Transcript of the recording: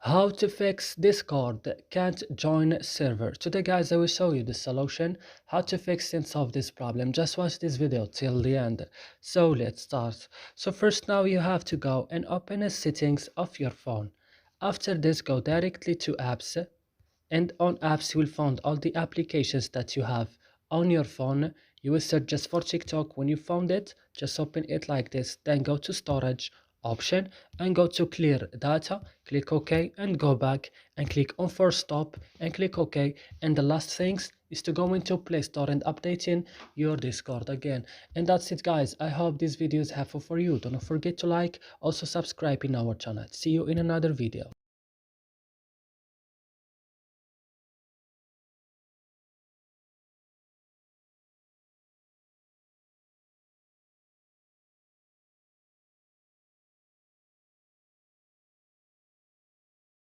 How to fix Discord can't join server. Today guys, I will show you the solution, how to fix and solve this problem. Just watch this video till the end. So let's start. So first, now you have to go and open the settings of your phone. After this, go directly to apps, and on apps you will find all the applications that you have on your phone. You will search just for TikTok. When you found it, just open it like this, then go to storage option and go to clear data, click OK and go back and click on force stop and click OK. And the last things is to go into Play Store and updating your Discord again. And that's it guys. I hope this video is helpful for you. Don't forget to like, also subscribe in our channel. See you in another video.